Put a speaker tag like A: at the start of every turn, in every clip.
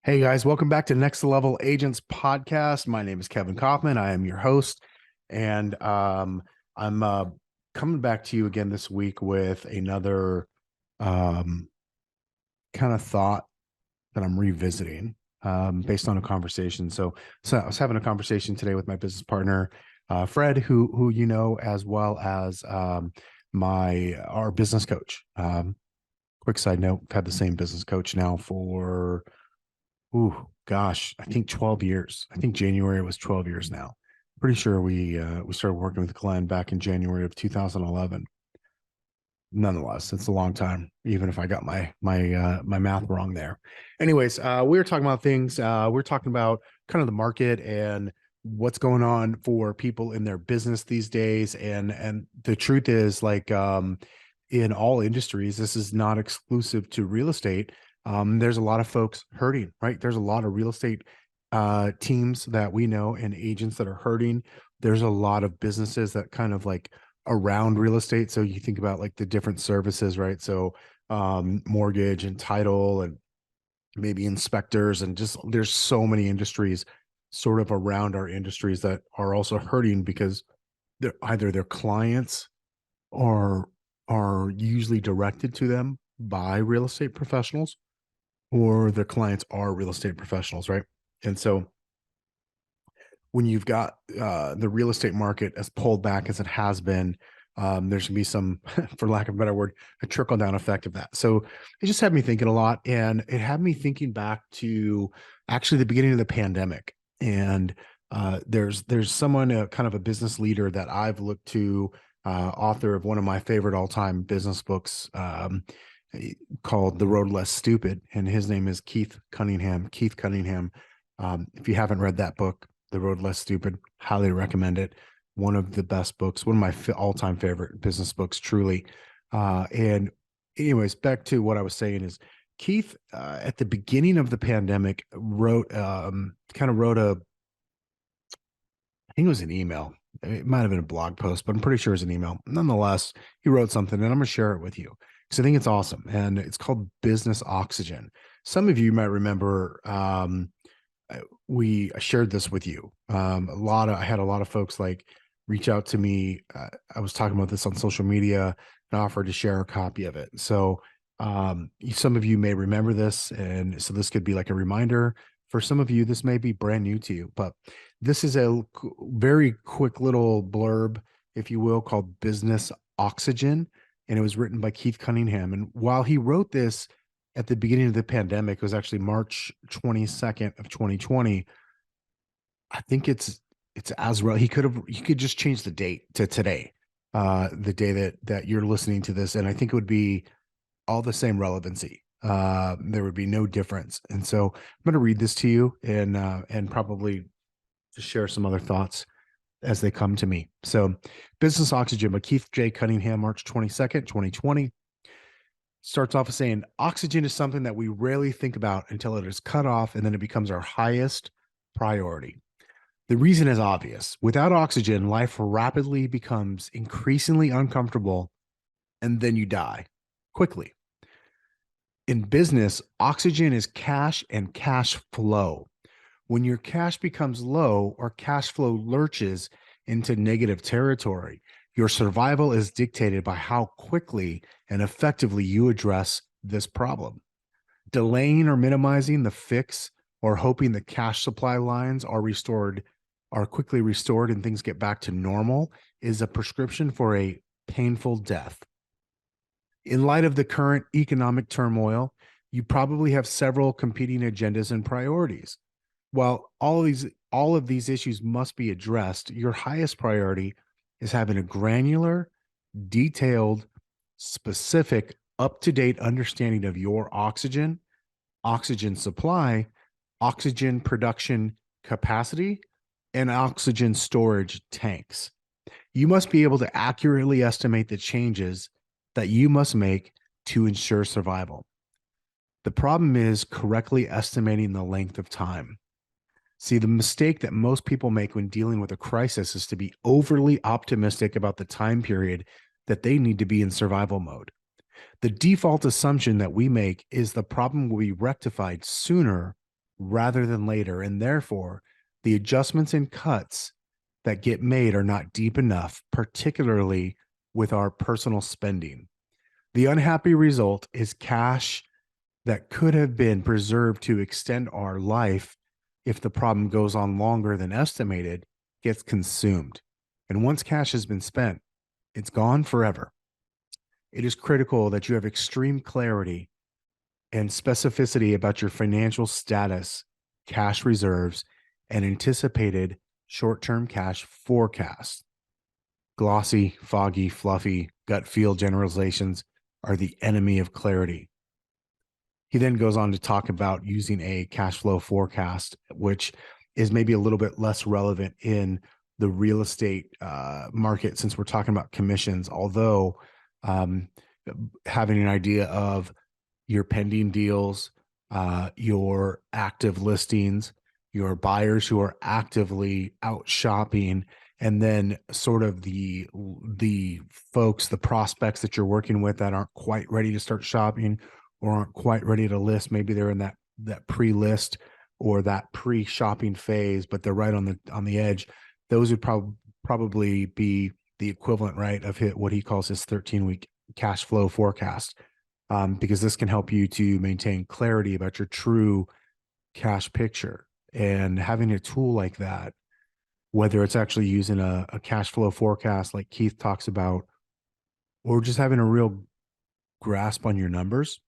A: Hey guys, welcome back to Next Level Agents podcast. My name is Kevin Kaufman. I am your host, and I'm coming back to you again this week with another um, kind of thought that I'm revisiting based on a conversation. So I was having a conversation today with my business partner, Fred, who you know, as well as my our business coach. Quick side note: I've had the same business coach now for gosh, I think 12 years. I think January was 12 years now. Pretty sure we started working with Glenn back in January of 2011. Nonetheless, it's a long time, even if I got my math wrong there. Anyways, we were talking about things. We're talking about kind of the market and what's going on for people in their business these days. And the truth is, like in all industries, this is not exclusive to real estate. There's a lot of folks hurting, right? There's a lot of real estate teams that we know and agents that are hurting. There's a lot of businesses that kind of like around real estate. So you think about like the different services, right? So mortgage and title and maybe inspectors, and just there's so many industries sort of around our industries that are also hurting because they're either their clients are usually directed to them by real estate professionals, or their clients are real estate professionals, right? And so when you've got the real estate market as pulled back as it has been, there's gonna be some, for lack of a better word, a trickle down effect of that. So it just had me thinking a lot, and it had me thinking back to actually the beginning of the pandemic. And there's someone, kind of a business leader that I've looked to, author of one of my favorite all time business books, called The Road Less Stupid, and his name is Keith Cunningham. Keith Cunningham. If you haven't read that book, The Road Less Stupid, highly recommend it. One of the best books, one of my all-time favorite business books, truly. And anyways, back to what I was saying is Keith, at the beginning of the pandemic, wrote kind of wrote a, I think it was an email. It might have been a blog post, but I'm pretty sure it's an email. Nonetheless, he wrote something, and I'm going to share it with you because I think it's awesome. And it's called Business Oxygen. Some of you might remember, I shared this with you. I had a lot of folks like reach out to me. I was talking about this on social media and offered to share a copy of it. So some of you may remember this, and so this could be like a reminder. For some of you, this may be brand new to you, but this is a very quick little blurb, if you will, called Business Oxygen, and it was written by Keith Cunningham. And while he wrote this at the beginning of the pandemic, it was actually March 22nd of 2020. I think it's as well. He could just change the date to today, the day that you're listening to this, and I think it would be all the same relevancy. There would be no difference. And so I'm going to read this to you, and probably just share some other thoughts as they come to me. So, Business Oxygen by Keith J. Cunningham, March 22nd, 2020. Starts off with saying, oxygen is something that we rarely think about until it is cut off, and then it becomes our highest priority. The reason is obvious. Without oxygen, life rapidly becomes increasingly uncomfortable, and then you die quickly. In business, oxygen is cash and cash flow. When your cash becomes low or cash flow lurches into negative territory, your survival is dictated by how quickly and effectively you address this problem. Delaying or minimizing the fix, or hoping the cash supply lines are quickly restored and things get back to normal, is a prescription for a painful death. In light of the current economic turmoil, you probably have several competing agendas and priorities. While all of these issues must be addressed, your highest priority is having a granular, detailed, specific, up-to-date understanding of your oxygen, oxygen supply, oxygen production capacity, and oxygen storage tanks. You must be able to accurately estimate the changes that you must make to ensure survival. The problem is correctly estimating the length of time. See, the mistake that most people make when dealing with a crisis is to be overly optimistic about the time period that they need to be in survival mode. The default assumption that we make is the problem will be rectified sooner rather than later. And therefore, the adjustments and cuts that get made are not deep enough, particularly with our personal spending. The unhappy result is cash that could have been preserved to extend our life if the problem goes on longer than estimated, gets consumed. And once cash has been spent, it's gone forever. It is critical that you have extreme clarity and specificity about your financial status, cash reserves, and anticipated short term cash forecast. Glossy, foggy, fluffy, gut feel generalizations are the enemy of clarity. He then goes on to talk about using a cash flow forecast, which is maybe a little bit less relevant in the real estate market since we're talking about commissions, although um, having an idea of your pending deals, your active listings, your buyers who are actively out shopping, and then sort of the folks, the prospects that you're working with that aren't quite ready to start shopping or aren't quite ready to list. Maybe they're in that pre-list or that pre-shopping phase, but they're right on the edge. Those would probably be the equivalent, right, of what he calls his 13-week cash flow forecast. Because this can help you to maintain clarity about your true cash picture. And having a tool like that, whether it's actually using a cash flow forecast like Keith talks about, or just having a real grasp on your numbers,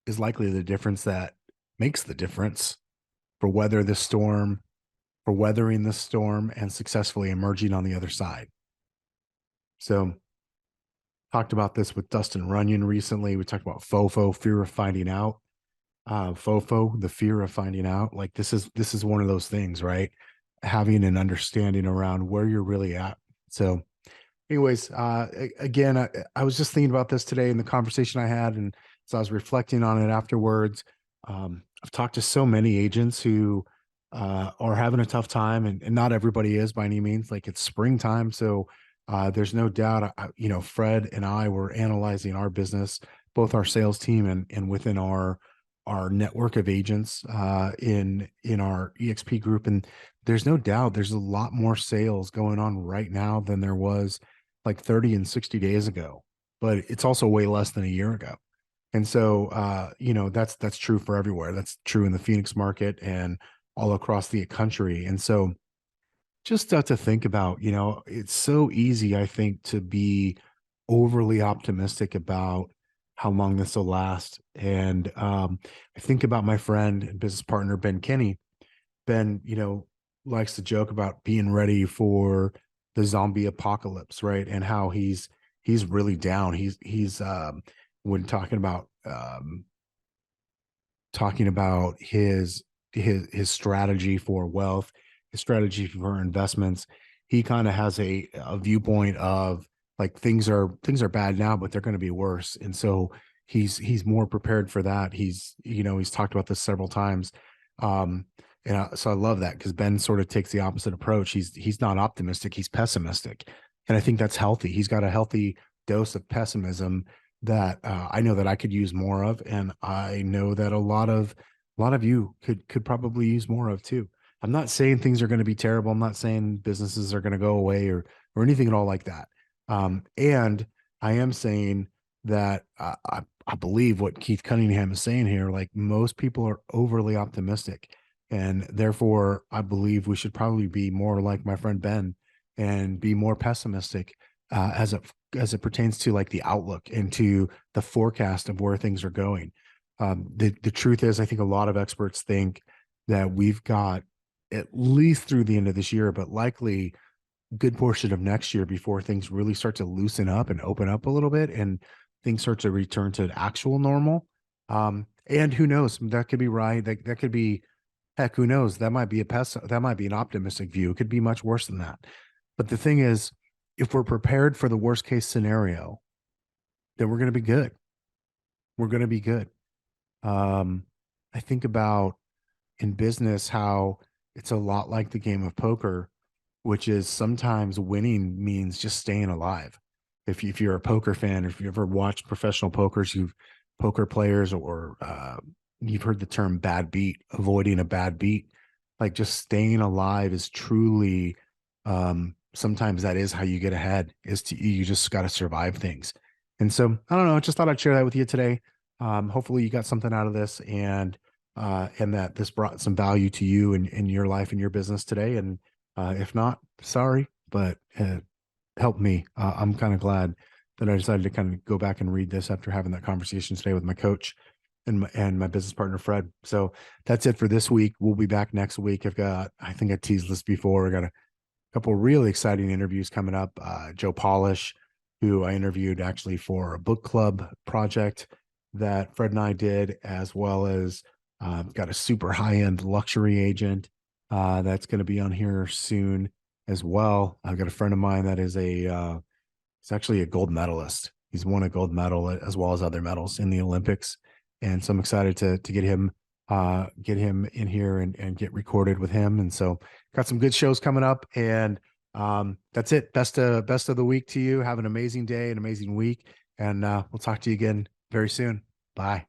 A: is likely the difference that makes the difference for weathering the storm and successfully emerging on the other side. So talked about this with Dustin Runyon recently. We talked about FOFO, fear of finding out. FOFO, the fear of finding out. Like this is one of those things, right? Having an understanding around where you're really at. So anyways, again, I was just thinking about this today in the conversation I had, and so I was reflecting on it afterwards. I've talked to so many agents who are having a tough time, and not everybody is by any means. Like it's springtime, so there's no doubt. Fred and I were analyzing our business, both our sales team and within our network of agents in our EXP group, and there's no doubt there's a lot more sales going on right now than there was like 30 and 60 days ago, but it's also way less than a year ago. And so, that's true for everywhere. That's true in the Phoenix market and all across the country. And so just to think about, it's so easy, I think, to be overly optimistic about how long this will last. And I think about my friend and business partner, Ben Kinney. Ben, likes to joke about being ready for the zombie apocalypse, right? And how he's really down. He's when talking about his strategy for wealth, his strategy for investments, he kind of has a viewpoint of like things are bad now, but they're going to be worse. And so he's more prepared for that. He's talked about this several times. So I love that because Ben sort of takes the opposite approach. He's not optimistic, he's pessimistic. And I think that's healthy. He's got a healthy dose of pessimism that I know that I could use more of, and I know that a lot of you could probably use more of too. I'm not saying things are going to be terrible. I'm not saying businesses are going to go away or anything at all like that. And I am saying that I believe what Keith Cunningham is saying here. Like most people are overly optimistic, and therefore I believe we should probably be more like my friend Ben and be more pessimistic as it pertains to like the outlook and to the forecast of where things are going. The truth is, I think a lot of experts think that we've got at least through the end of this year, but likely a good portion of next year before things really start to loosen up and open up a little bit and things start to return to actual normal. And who knows, that could be right. That could be, heck, who knows? That might be that might be an optimistic view. It could be much worse than that. But the thing is, if we're prepared for the worst case scenario, then we're going to be good. We're going to be good. I think about in business how it's a lot like the game of poker, which is sometimes winning means just staying alive. If you're a poker fan, if you ever watched professional poker players or you've heard the term bad beat, avoiding a bad beat. Like just staying alive is truly, sometimes that is how you get ahead, is to, you just got to survive things. And so I don't know, I just thought I'd share that with you today. Hopefully you got something out of this, and that this brought some value to you in your life and your business today. And if not, sorry, but helped me. I'm kind of glad that I decided to kind of go back and read this after having that conversation today with my coach and my business partner, Fred. So that's it for this week. We'll be back next week. I think I teased this before. I got a couple of really exciting interviews coming up. Joe Polish, who I interviewed actually for a book club project that Fred and I did, as well as got a super high end luxury agent that's going to be on here soon as well. I've got a friend of mine that is he's actually a gold medalist. He's won a gold medal as well as other medals in the Olympics. And so I'm excited to get him in here and get recorded with him. And so got some good shows coming up. And that's it. Best of the week to you. Have an amazing day, an amazing week. And we'll talk to you again very soon. Bye.